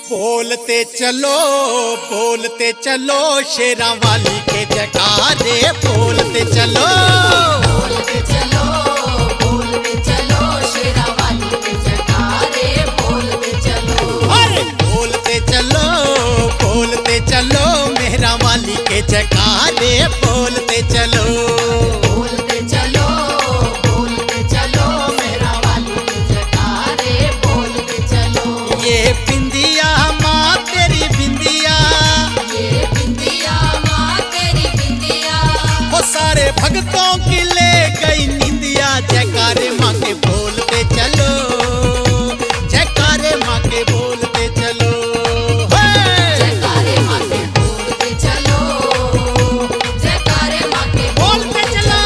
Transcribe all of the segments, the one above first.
बोलते चलो शेरा वाली के जयकारे बोलते चलो शेरा वाली के जयकारे बोलते चलो। अरे बोलते चलो मेहरा वाली के जयकारे बोलते चलो मेहरा वाली के जयकारे बोलते चलो। ये बिंदिया माँ तेरी बिंदिया, ये बिंदिया माँ तेरी बिंदिया, वो सारे भक्तों की ले गई निंदिया। जयकारे माँ के बोलते चलो, जयकारे माँ के बोलते चलो, जयकारे माँ के बोलते चलो, जयकारे माँ के बोलते चलो।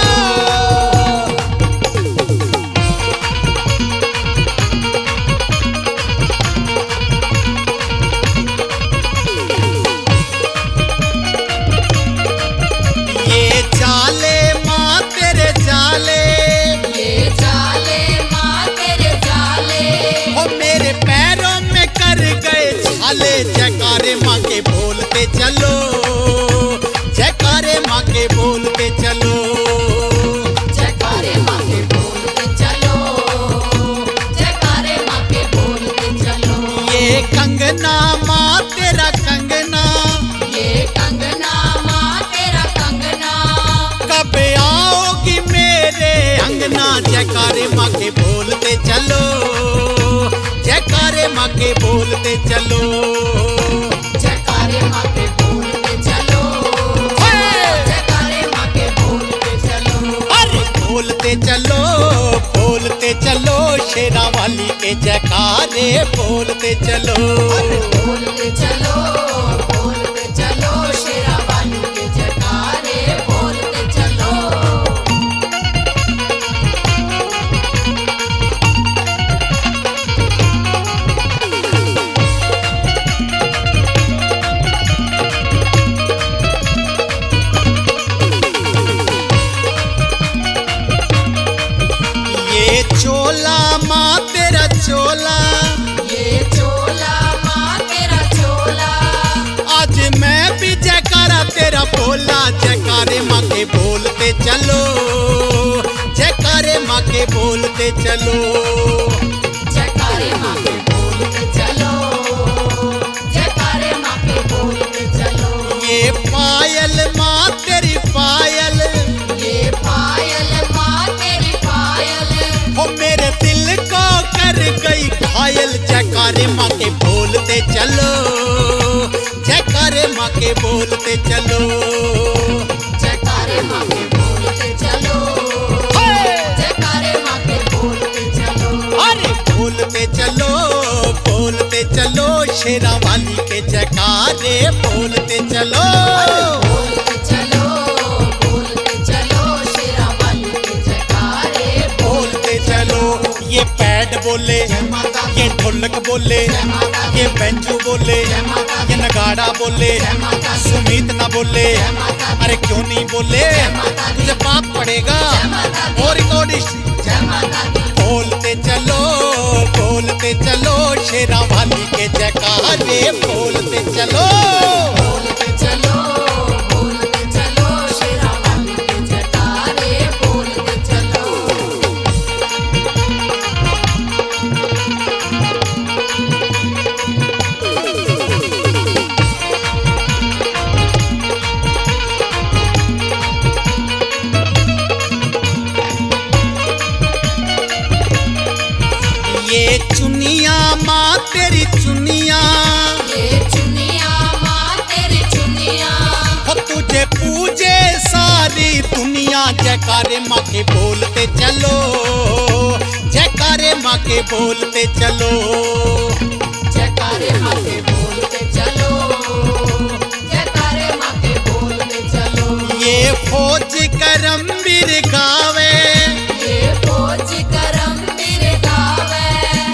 ये जाले माँ तेरे जाले, ये जाले माँ तेरे जाले, वो मेरे पैरों में कर गए छाले। जयकारे माँ के बोलते चलो, जयकारे माँ के बोलते चलो, जयकारे माँ के बोलते चलो, जयकारे माँ के बोलते चलो। ये कंगना माँ तेरा कंगना, ये कंगना माँ तेरा कंगना, कब आओगी मेरे अंगना। जयकारे माँ के बोलते चलो, जयकारे माँ के बोलते चलो, जयकारे माँ के बोलते चलो, जयकारे माँ के बोलते चलो। अरे बोलते चलो शेरा वाली के जयकारे बोलते चलो। बोलते चलो शेरा वाली के जयकारे बोलते चलो। ये चोला माँ तेरा चोला, ये चोला माँ तेरा चोला, आज मैं भी जयकारा तेरा बोला। जयकारे माँ के बोलते चलो, जयकारे माँ के बोलते चलो, जयकारे माँ के बोलते चलो, जयकारे माँ के बोलते चलो। ये पायल माँ तेरी पायल, ये पायल माँ तेरी पायल, वो मेरे दिल को कर गई घायल। जयकारे माँ के बोलते चलो, जयकारे माँ के बोलते चलो, जयकारे माँ के बोलते चलो, जयकारे माँ के बोलते चलो। अरे बोलते चलो शेरा वाली के जयकारे बोलते चलो। बोलते चलो शेरा वाली के जयकारे बोलते चलो ये पैड बोले, ये ढोलक बोले, ये बेंजू बोले, ये नगाड़ा बोले, सुमीत ना बोले। अरे क्यों नहीं बोले, तुझे पाप पड़ेगा। और रिकॉर्डिस्ट बोलते चलो शेरा वाली के जयकारे बोलते चलो। बोलते चलो शेरा वाली के जयकारे बोलते चलो। ये चुनिया माँ तेरी चुनिया, ये चुनिया माँ तेरी चुनिया, हो तुझे पूजे सारी दुनिया। जयकारे माँ के बोलते चलो, जयकारे माँ के बोलते चलो, जयकारे माँ के बोलते चलो, जयकारे माँ के बोलते चलो। ये फौज करमबीर गावे, ये फौज करमबीर गावे,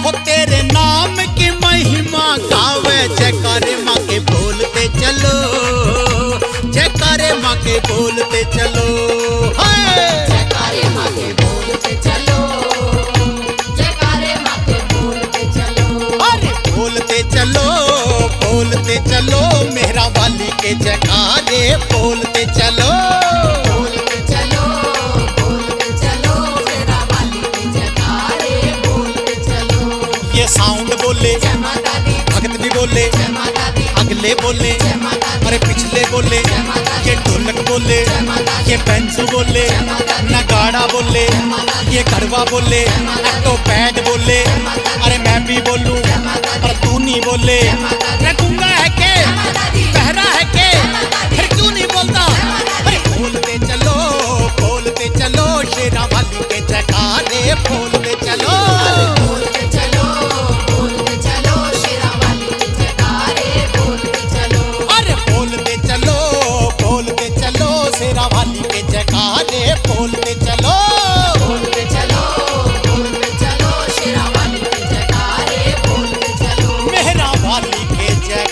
हो तेरे नाम की महिमा गावे। जयकारे माँ के बोलते चलो, जयकारे माँ के बोलते चलो, जयकारे माँ के बोलते चलो, जयकारे माँ के बोलते चलो। अरे बोलते चलो चलो मेहरा वाली के जयकारे बोलते चलो। बोलते चलो शेरा वाली के जयकारे बोलते चलो। ये साउंड बोले, जय माता दी, भगत भी बोले, जय माता दी, अगले बोले, जय माता दी, अरे पिछले बोले, जय माता दी, ये ढोलक बोले, जय माता दी, ये बेंजो बोले, जय माता दी, नगाड़ा बोले, जय माता दी, ये गढ़वा बोले, जय माता दी, तो पैड बोले, जय माता दी, अरे मैं भी बोलूं जय माता दी, पर तू नहीं बोले। जय माता दी, अरे गूंगा है के, जय माता दी, बहरा है के, जय माता दी, फिर क्यों नहीं बोलता? जय माता दी, अरे बोलते चलो शेरा वाली के जयकारे बोलते चलो। बोलते चलो शेरा वाली के जयकारे बोलते चलो। अरे बोलते चलो शेरा वाली के जयकारे बोलते चलो। बोलते चलो शेरा वाली के जयकारे बोलते चलो। मेहरा वाली के जय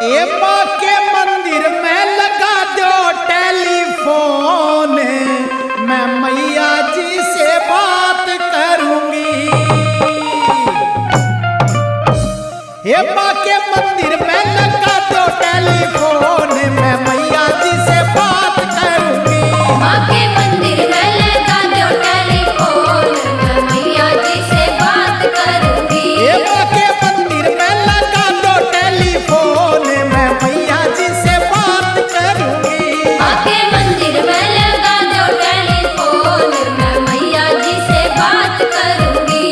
ए माँ के मंदिर में लगा दो टेलीफोन, मैं मैया जी से बात करूंगी। ए माँ के मंदिर में लगा दो टेलीफोन, मैं मैया जी से बात करूंगी। माँ के मंदिर में लगा दो टेलीफोन, मैं मैया जी से बात करूंगी। ए माँ के मंदिर में लगा दो टेलीफोन, मैं मैया जी से बात करूंगी। माँ के मंदिर में लगा दो टेलीफोन, मैं मैया जी से बात करूंगी।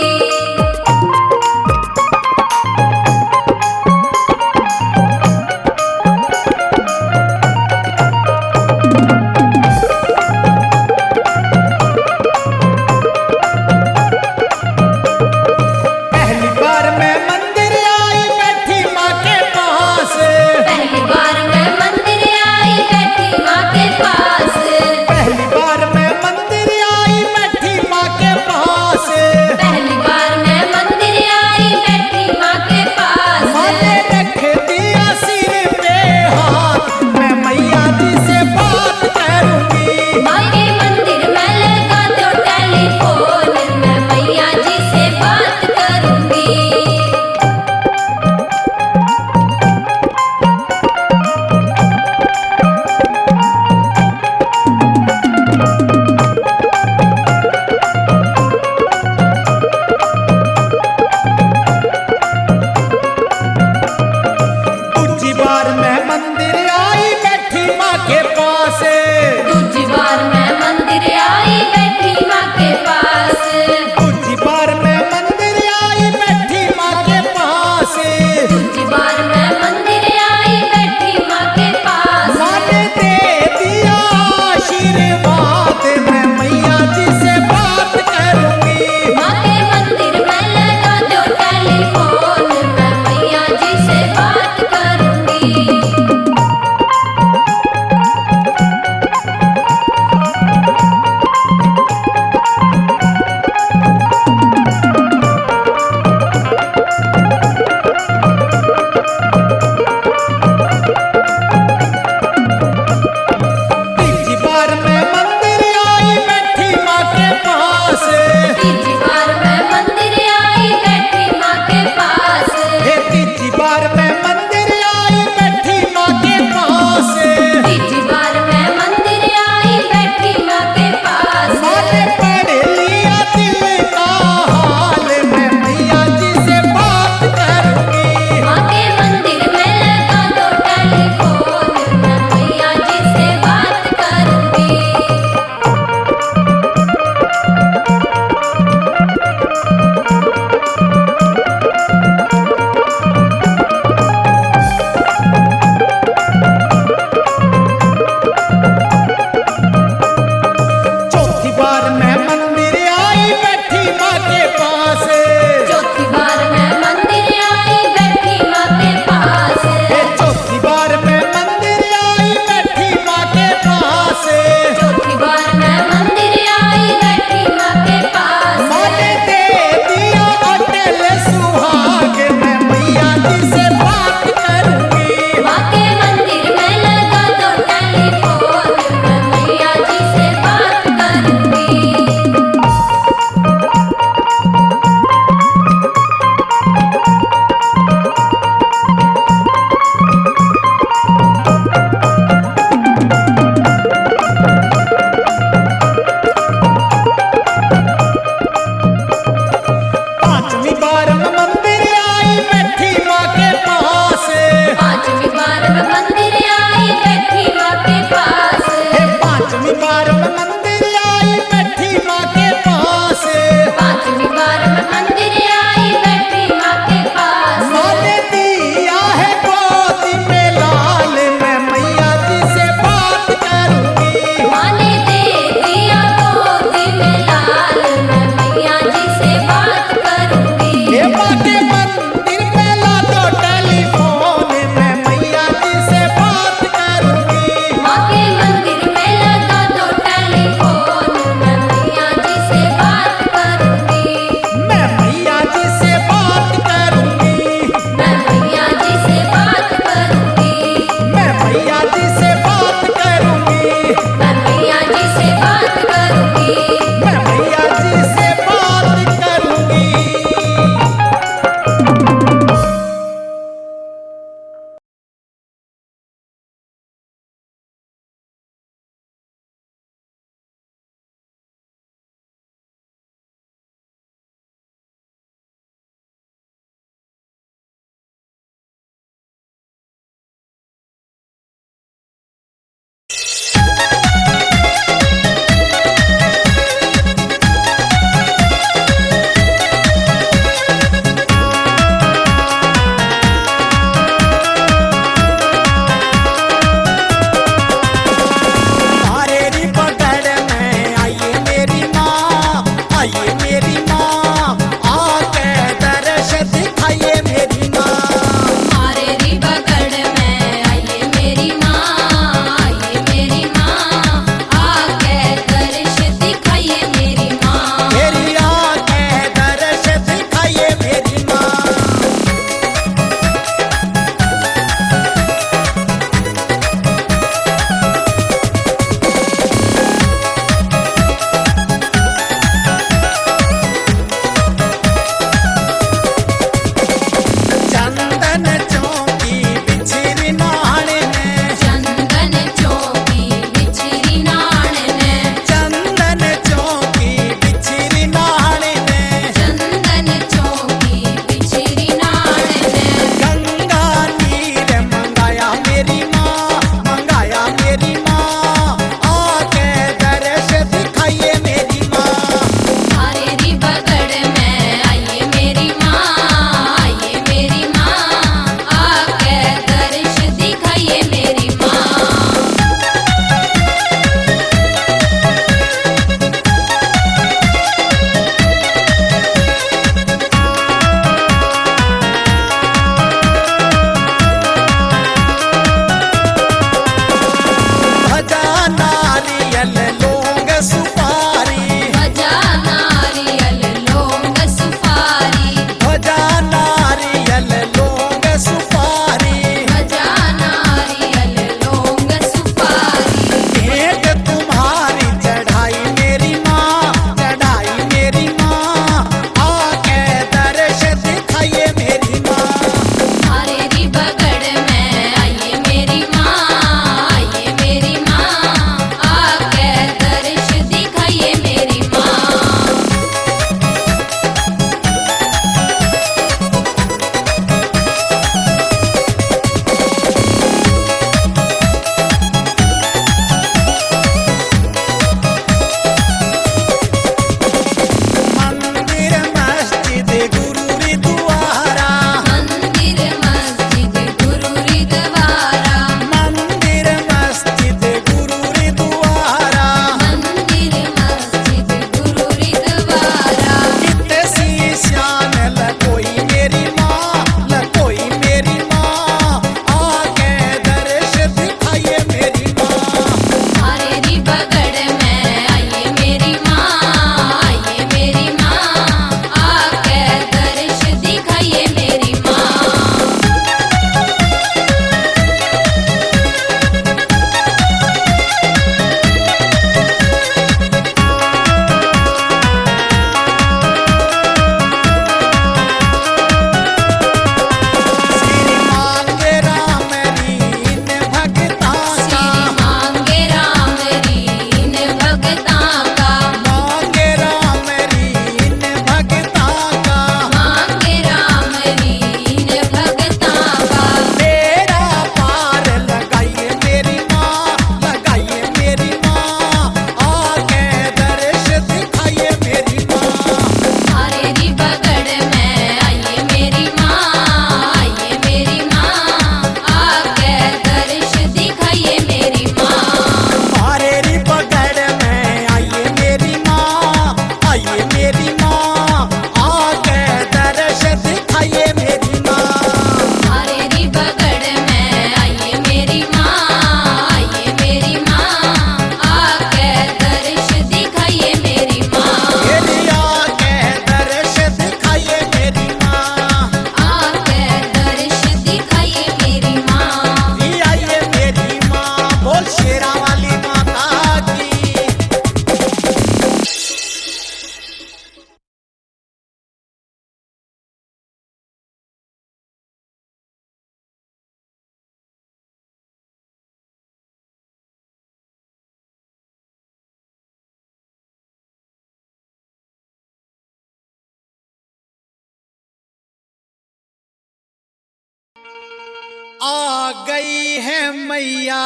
आ गई है मैया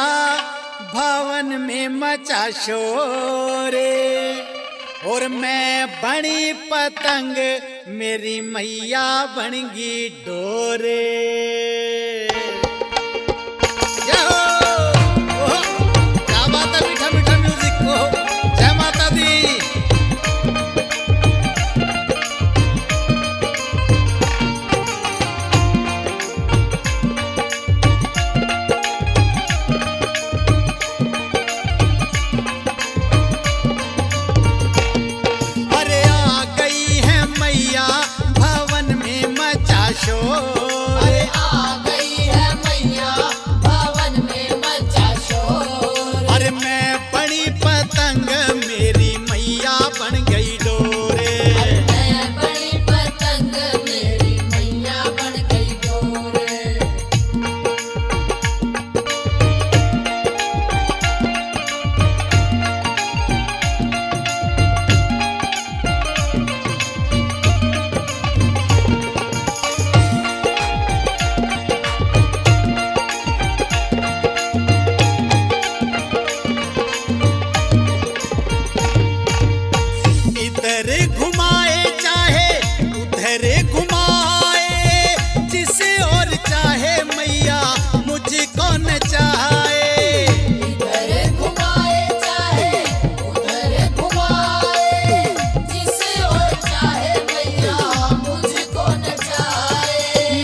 भवन में मचा शोर, और मैं बनी पतंग मेरी मैया बन गई डोरे। क्या बात है, मीठा मीठा म्यूजिक को। जय माता दी।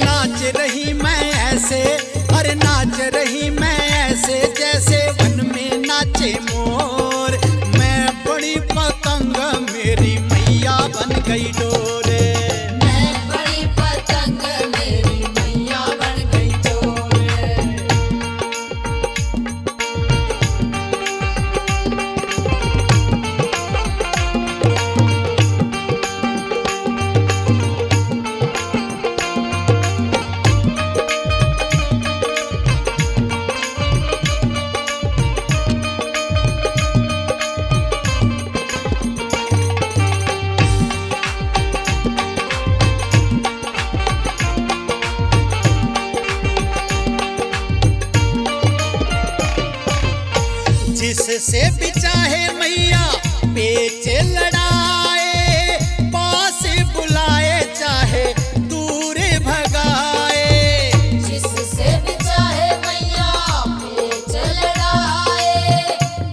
नाच रही मैं ऐसे जैसे वन में नाचे मोर, मैं बड़ी पतंग मेरी मैया बन गई डोरे। मैं बड़ी पतंग मेरी मैया बन गई डोरे। जिससे भी चाहे मैया पेच लड़ाए, पास बुलाए चाहे दूर भगाए। जिससे भी चाहे मैया पेच लड़ाए,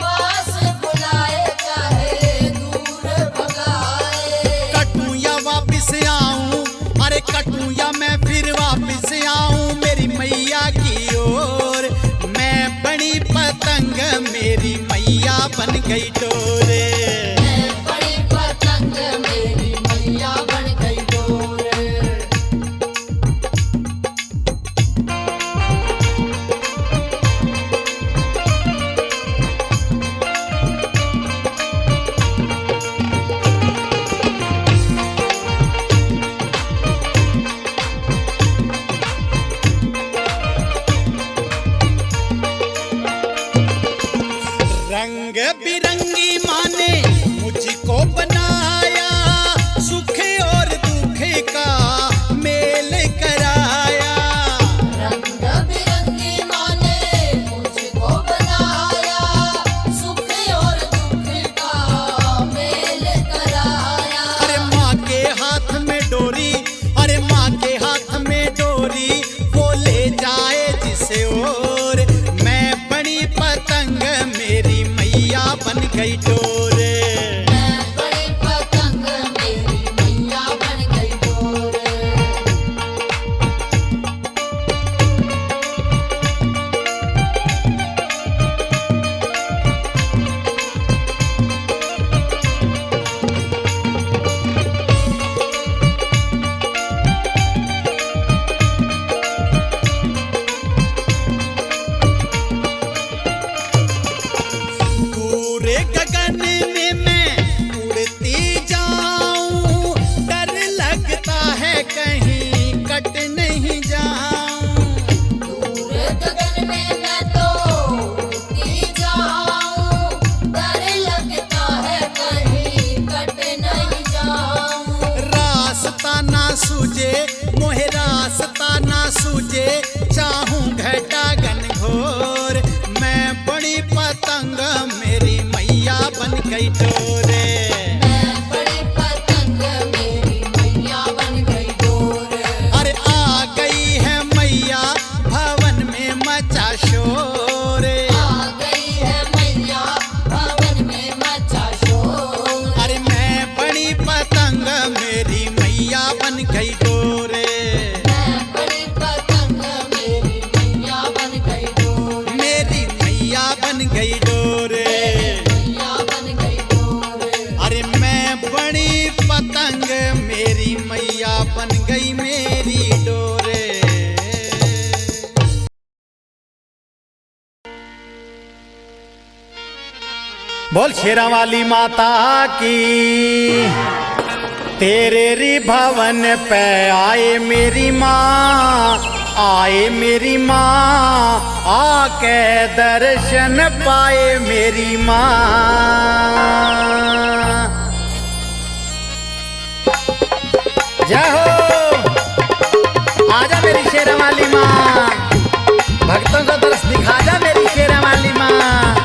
पास बुलाए चाहे दूर भगाए। कटूं या वापिस आऊं, अरे कटूं या मैं फिर वापिस आऊं मेरी मैया की ओर, मैं बड़ी पतंग मेरी मैया बन गई डोरे। मैं बड़ी पतंग मेरी मैया बन गई डोरे। रंग बिरंगी माँ ने मुझको बनाया, सुख और दुख का मेल कराया। रंग बिरंगी माँ ने मुझको बनाया, सुख और दुख का मेल कराया। अरे माँ के हाथ में डोरी, अरे माँ के हाथ में डोरी, वो ले जाए जिसे और, मैं बड़ी पतंग मेरी मैया बन गई डोरे। मैं बड़ी पतंग मेरी मैया बन गई डोरे। पूरे गगन मेरी मैया बन गई डोरे। मैं बड़ी पतंग मेरी मैया बन गई डोर। अरे आ गई है मैया भवन में मचा शोर। आ गई है मैया भवन में मचा शोर। अरे मैं बड़ी पतंग मेरी मैया बन गई डोरे। मैं बड़ी पतंग मेरी मैया बन गई डोर। मेरी मैया बन गई डोरे। मैया बन गई डोर। अरे मैं बड़ी पतंग मेरी मैया बन गई मेरी डोरे। बोल शेरा वाली माता की। तेरे री भवन पे आए मेरी माँ, आए मेरी माँ, आके दर्शन पाए मेरी माँ। जय हो, आजा मेरी शेरा वाली माँ, भक्तों को दर्श दिखा जा मेरी शेरा वाली माँ।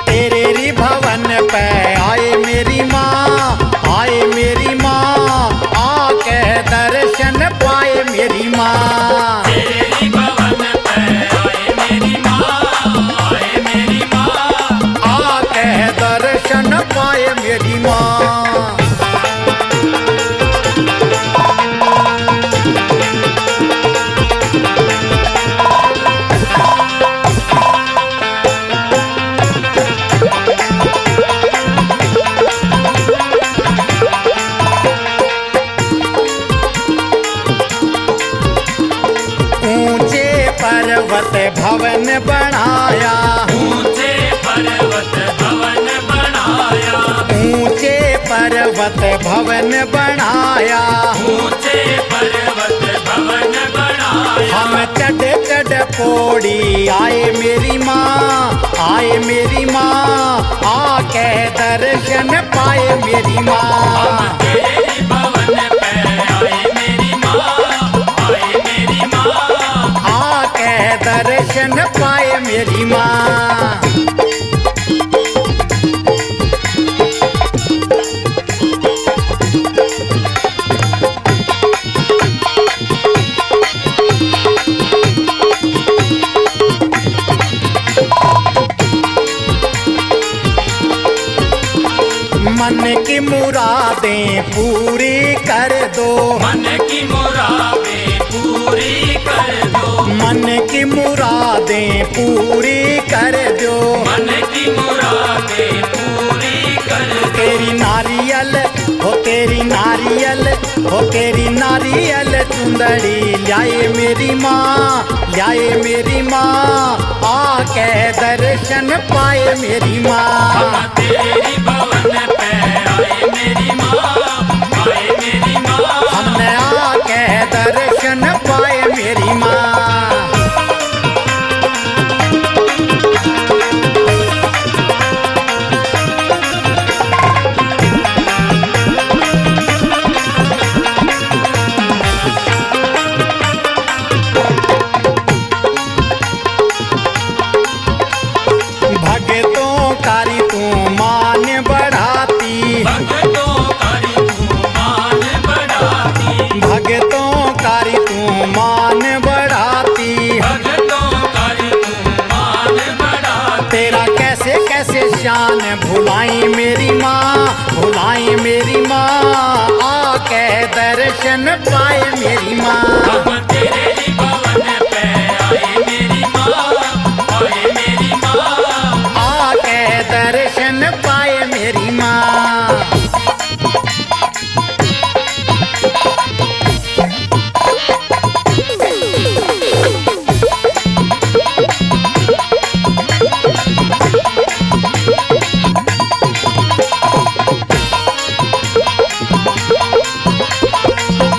तेरे री भवन पे आए मेरी माँ, आए मेरी माँ, आके दर्शन पाए मेरी माँ। तेरी भवन पे आए मेरी माँ, आए मेरी माँ, आके दर्शन पाए मेरी माँ। ऊंचे पर्वत भवन बनाया, ऊंचे पर्वत भवन बनाया, ऊंचे पर्वत भवन बनाया। ऊंचे पर्वत भवन बनाया। हम चढ़ चढ़ पौड़ी आए मेरी माँ, आए मेरी माँ, आके दर्शन पाए मेरी माँ। तेरी भवन पे आए मेरी माँ, आए मेरी माँ, आके दर्शन पाए मेरी माँ। मन की मुरादें पूरी कर दो, मन की मुरादें पूरी कर दो, मन की मुरादें पूरी कर दो। मन की मुरादें पूरी कर दो। तेरी नारियल हो, तेरी नारियल हो, तेरी नारियल चुंदड़ी लाए मेरी माँ, लाए मेरी माँ, आके दर्शन पाए मेरी माँ। तेरी भवन पे आए मेरी माँ, आए मेरी माँ, हमने आके दर्शन पाए मेरी माँ। भगतों कारी तू मान बढ़ाती, भगतों कारी तू मान बढ़ाती, भगतों कारी तू मान बढ़ाती। भगतों कारी तू मान बढ़ाती। तेरा कैसे कैसे शान भुलाई मेरी माँ, भुलाई मेरी माँ, आके दर्शन पाए मेरी माँ। हम तेरे भवन पे आए मेरी माँ, आए मेरी माँ, आके दर्शन पाए मेरी माँ।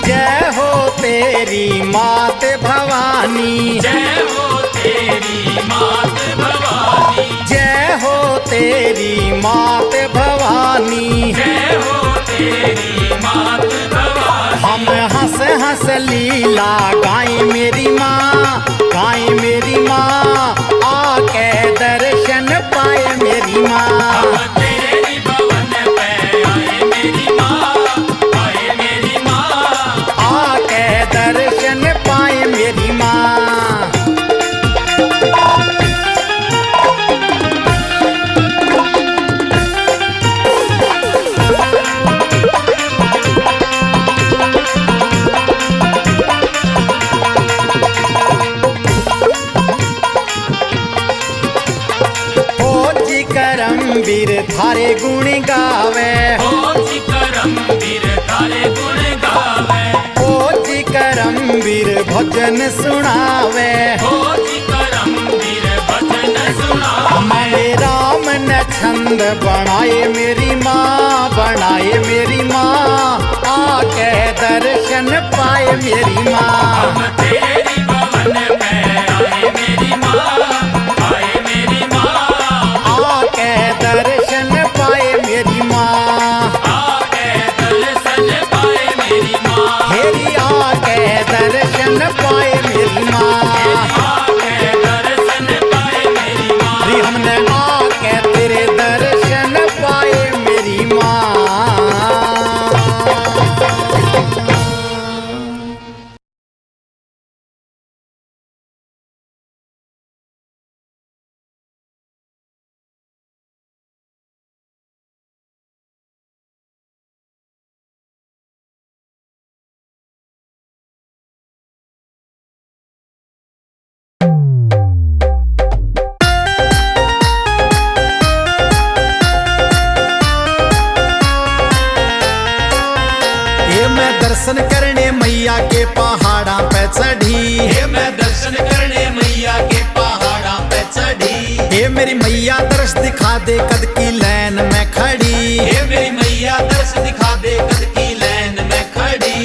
जय हो तेरी मात भवानी, जय हो तेरी मात भवानी, जय हो तेरी मात भवानी। जय हो तेरी मात भवानी। हम हंस हंस लीला गाएं मेरी माँ, गाएं मेरी माँ, वीर थारे गुण गावे, ओ जी करम वीर थारे गुण गावे, ओ जी करम वीर भजन सुनावे, ओ जी करम वीर भजन सुनावे। मेरे राम ने छंद बनाए मेरी माँ, बनाए मेरी माँ, आके दर्शन पाए मेरी माँ। हम तेरी भवन पे आए मेरी माँ, आए मेरी माँ, आके दर्शन पाए मेरी माँ, आके दर्शन पाए मेरी माँ, हेरी आके दर्शन पाए मेरी माँ, आके दर्शन पाए मेरी माँ। री हमने आके तेरे दर्शन पाए मेरी माँ। दर्शन करने मैया के पहाड़ा पे चढ़ी, हे मैं दर्शन करने मैया के पहाड़ा पे चढ़ी, हे मेरी मैया दर्श दिखा दे कद की लाइन में खड़ी, हे मेरी मैया दर्श दिखा दे कद की लाइन में खड़ी।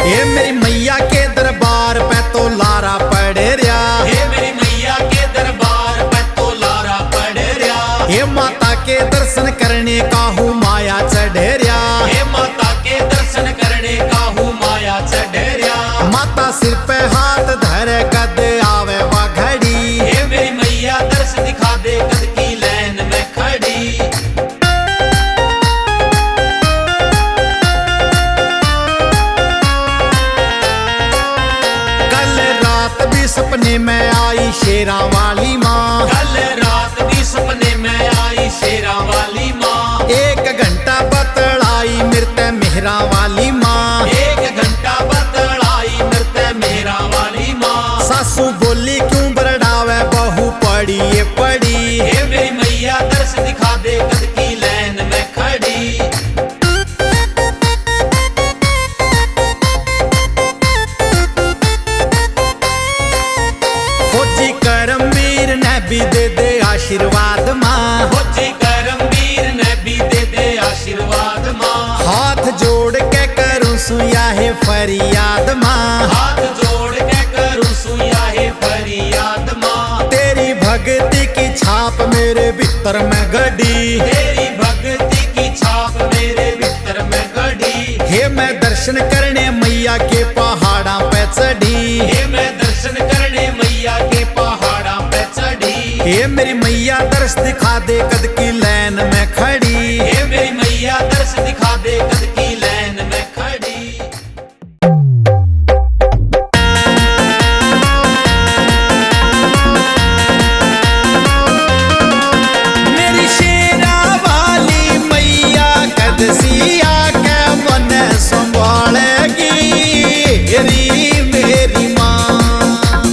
हे मेरी मैया के दरबार पे तो लारा पड़ रहा, हे मेरी मैया के दरबार पे तो लारा पड़ रहा, हे माता के दर्शन करने का हूँ माया चढ़ रहा, हे माता के दर्शन करने का हूँ माया चढ़ रहा। माता सिर पे हाथ धर कद आवे वा घड़ी, हे मेरी मैया दर्श दिखा दे कद की लाइन में खड़ी। कल रात भी सपने में आई शेरा वाली माँ, कल रात भी सपने में आई शेरा वाली माँ, एक घंटा बतलाई मृत मेहरा वाली माँ, एक घंटा बतलाई मृत मेरा वाली माँ। सासू बोली क्यों बरडावे बहू पड़ी ये पड़ी, हे मेरी मैया दर्श दिखा दे कद की लाइन में खड़ी। फौजी करमवीर ने भी दे दे आशीर्वाद माँ, फौजी करमवीर ने भी दे दे आशीर्वाद माँ, हाथ जोड़ के करूँ सुया है फरियाद माँ, हाथ जोड़ के करूँ सुया है फरियाद माँ। तेरी भक्ति की छाप मेरे भीतर में गड़ी, तेरी भक्ति की छाप मेरे भीतर में गड़ी, हे मैं दर्शन करने मैया के पहाड़ा पे चढ़ी, हे मैं दर्शन करने मैया के पहाड़ा पे चढ़ी, हे मेरी मैया दर्श दिखा दे कद की लाइन में खड़ी, हे मेरी मैया दर्श दिखा दे कद की लाइन में खड़ी। मेरी शेरा वाली मैया कद सिया के मन संभालेगी, री मेरी माँ,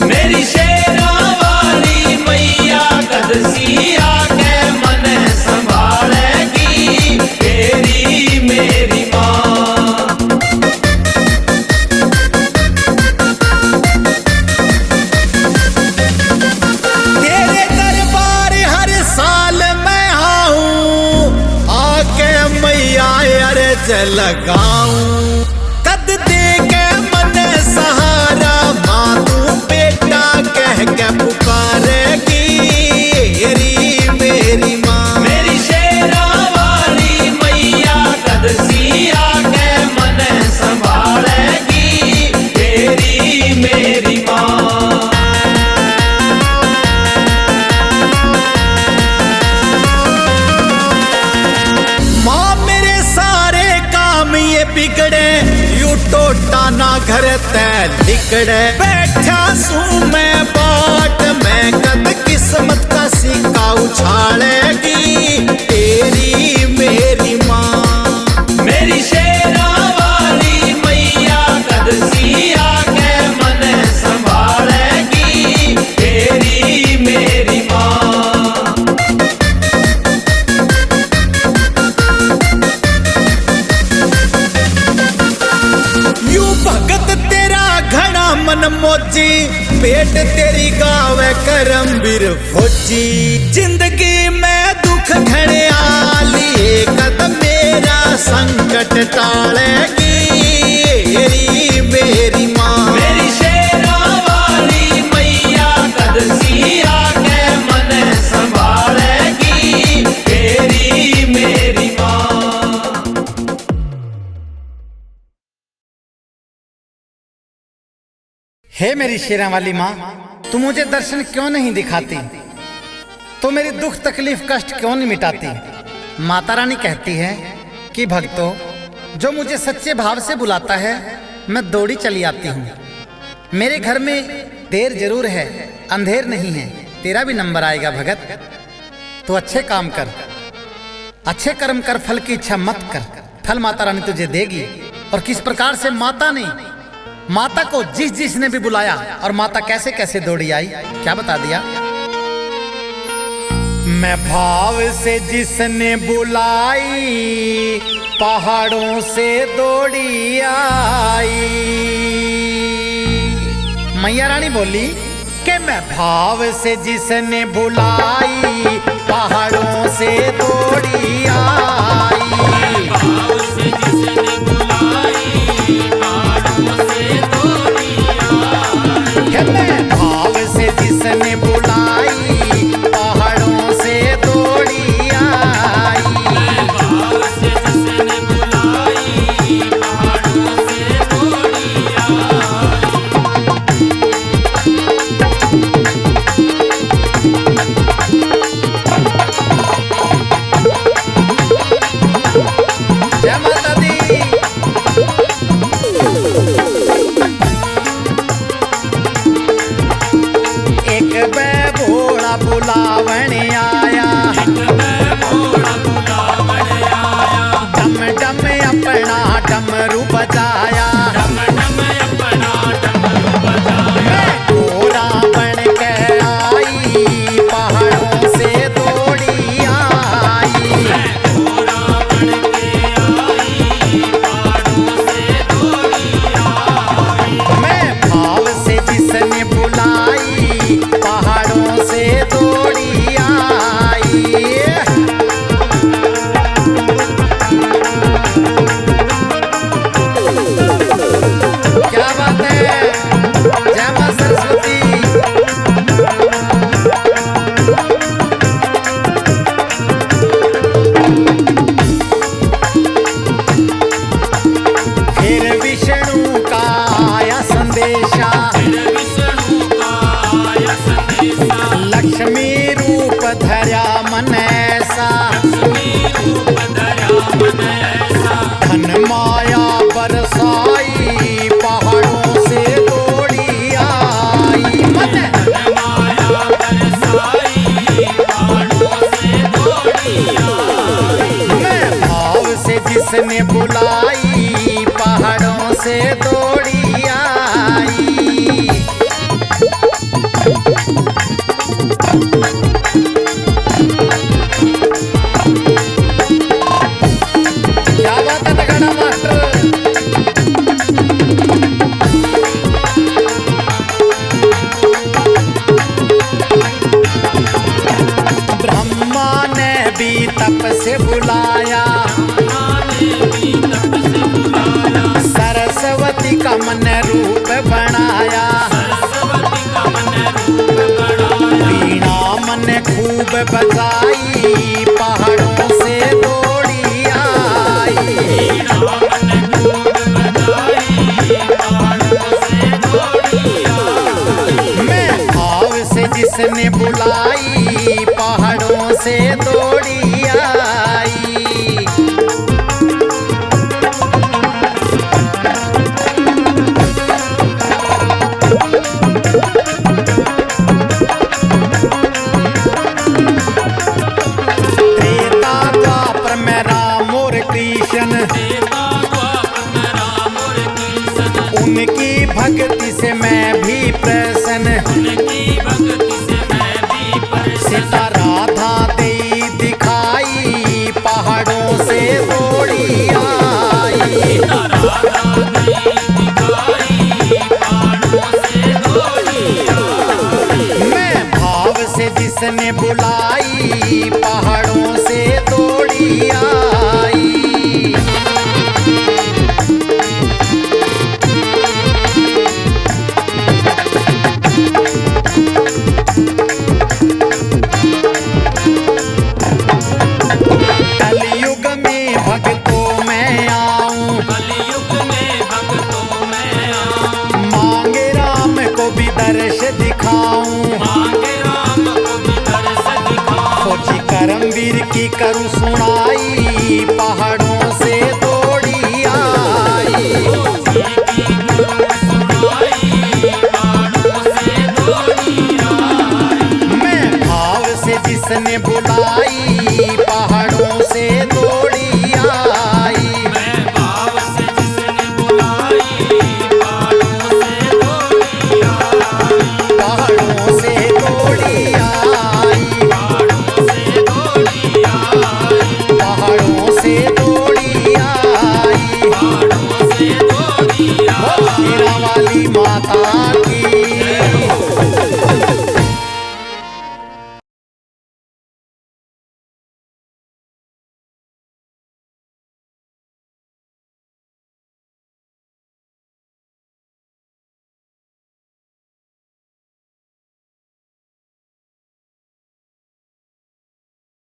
मेरी शेरा वाली मैया कद सिया के मन संभालेगी, तेरी मेरी माँ। तेरे दरबार हर साल मैं आऊं, आके मैया अर्ज लगाऊं, कद दे के मन सहारा माँ तू बेटा कह के पुकारेगी, री मेरी माँ, मेरी शेरा वाली मैया कद सिया के मन संभालेगी, तेरी मेरी माँ। माँ मेरे सारे काम ये बिगड़े, यू टोटा ना घर तय लिकड़े, बैठा सू मैं बाट में कद किस्मत का सिक्का उछालेगी, तेरी मेरी माँ, मेरी शेरा वाली मैया कद सिया के फौजी पेट तेरी गावे करमवीर फौजी। जिंदगी में दुख घने आली कदम मेरा संकट टालेगी मेरी माँ। मेरी शेरा वाली मैया कदसी आके मन संभालेगी तेरी मेरी माँ। हे मेरी शेरा वाली माँ, तू मुझे दर्शन क्यों नहीं दिखाती? तो मेरी दुख तकलीफ कष्ट क्यों नहीं मिटाती? माता रानी कहती है कि भक्तों, जो मुझे सच्चे भाव से बुलाता है मैं दौड़ी चली आती हूँ। मेरे घर में देर जरूर है, अंधेर नहीं है, तेरा भी नंबर आएगा भगत। तो अच्छे काम कर, अच्छे कर्म कर, फल की इच्छा मत कर, फल माता रानी तुझे देगी। और किस प्रकार से माता को जिस जिसने भी बुलाया और माता कैसे कैसे दौड़ी आई, क्या बता दिया? मैं भाव से जिसने बुलाई पहाड़ों से दौड़ी आई। मैया रानी बोली कि मैं भाव से जिसने बुलाई पहाड़ों से दौड़ी आई। भाव से जिसने बुलाई पहाड़ों से दौड़ी आई। मैं भाव से जिसने बुलाई पहाड़ों से दौड़ी आई। भाव से जिसने बुलाई पहाड़ों से दौड़ी आई। जय माता दी। एक बे भोला बुलावन आया, डम डम अपना डमरू बजाया। मैं घोड़ा बन के आई पहाड़ों से दौड़ी आई। मैं भाव से जिसने बुलाई पहाड़ों से दौड़ी आई। क्या बात है, जय मां सरस्वती। फिर विष्णु का आया संदेशा, लक्ष्मी रूप धरा मन ऐसा। धन माया बरसाई पहाड़ों से दौड़ी आई। मैं भाव से जिसने बुलाई पहाड़ों से दौड़ी आई। क्या बात है नगाड़ा मास्टर। ब्रह्मा ने भी तप से बुलाया, सरस्वती का मन रूप बनाया। वीणा मन खूब बजाई पहाड़ों से दौड़ी आई। मैं भाव से जिसने बुलाई पहाड़ों से दौड़ी आई। त्रेता द्वापर में राम और कृष्ण, उनकी भक्ति से मैं भी प्रसन्न। सीता राधा दे दिखाई पहाड़ों से दौड़ी आई। की करूं सुनाई, पहाड़